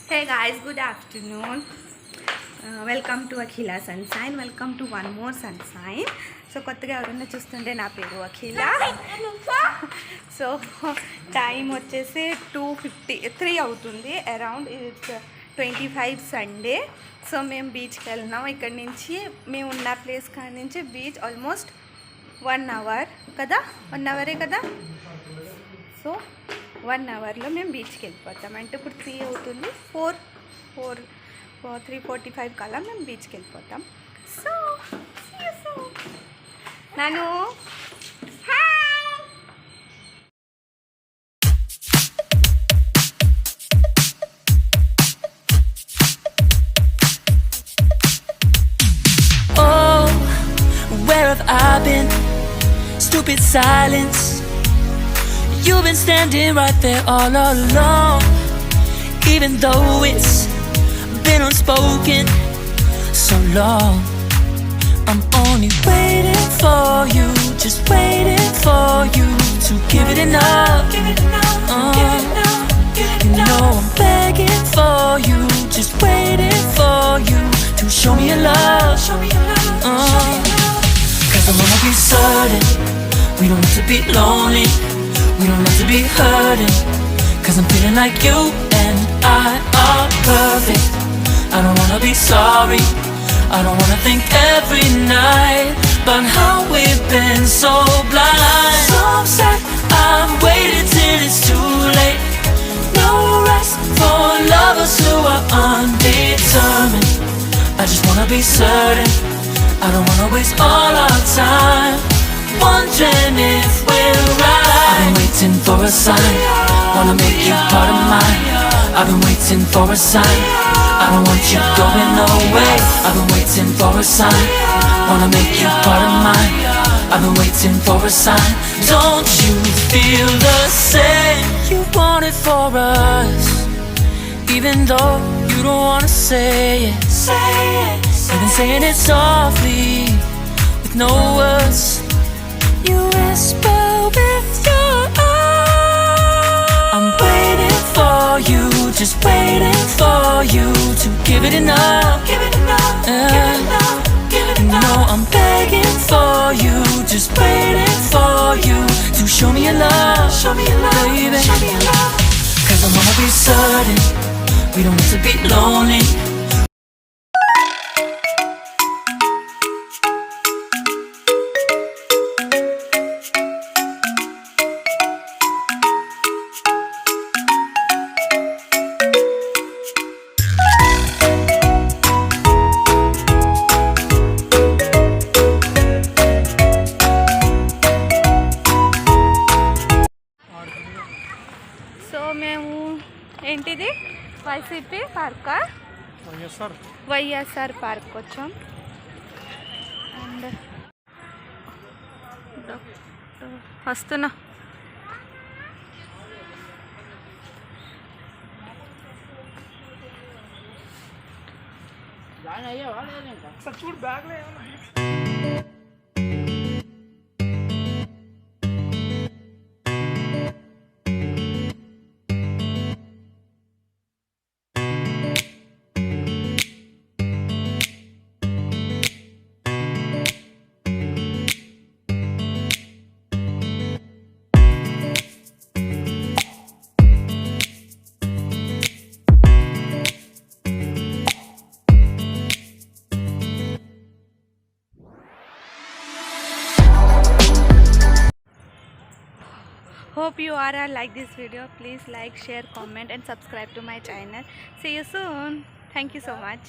Hey guys, good afternoon. Welcome to Akhila Sunshine. Welcome to one more Sunshine. So కొత్తగా ఎవరైనా చూస్తుంటే నా పేరు అఖిల. సో టైం వచ్చేసి 2:53 అవుతుంది. Around it's 25 Sunday. సో మేము బీచ్కి వెళ్ళినాం. ఇక్కడ నుంచి మేము ఉన్న ప్లేస్ కాడ నుంచి బీచ్ ఆల్మోస్ట్ 1 అవర్ కదా, 1 అవరే కదా. సో 1 అవర్లో మేము బీచ్కి వెళ్ళిపోతాం. అంటే ఇప్పుడు 3 అవుతుంది, 3:45 కల్లా మేము బీచ్కి వెళ్ళిపోతాం. సో నేను Where have I been? Stupid silence. You've been standing right there all along. Even though it's been unspoken so long, I'm only waiting for you, just waiting for you to give it enough. You know I'm begging for you, just waiting for you to show me your love. Cause I wanna be certain we don't have to be lonely, we don't have to be hurting. Cause I'm feeling like you and I are perfect. I don't wanna be sorry, I don't wanna think every night about how we've been so blind. So upset, I'm waiting till it's too late. No rest for lovers who are undetermined. I just wanna be certain, I don't wanna waste all our time wondering if we're right. I've been waiting for a sign, wanna make you part of mine. I've been waiting for a sign, I don't want you going away. I've been waiting for a sign, wanna make you part of mine. I've been waiting for a sign. Don't you feel the same? You want it for us, even though you don't wanna say it. You've been saying it softly, with no words. You whisper with your eyes. I'm waiting for you, just waiting for you to give it enough. You know I'm begging for you, just waiting for you to show me your love, baby. Cause I wanna be certain we don't have to be lonely. So మేము ఏంటిది YCP పార్కా, YSR park వచ్చాం. And వస్తున్నా. చూడు బ్యాగ్లో Hope you all like this video. Please like, share, comment and subscribe to my channel. See you soon. Thank you so much.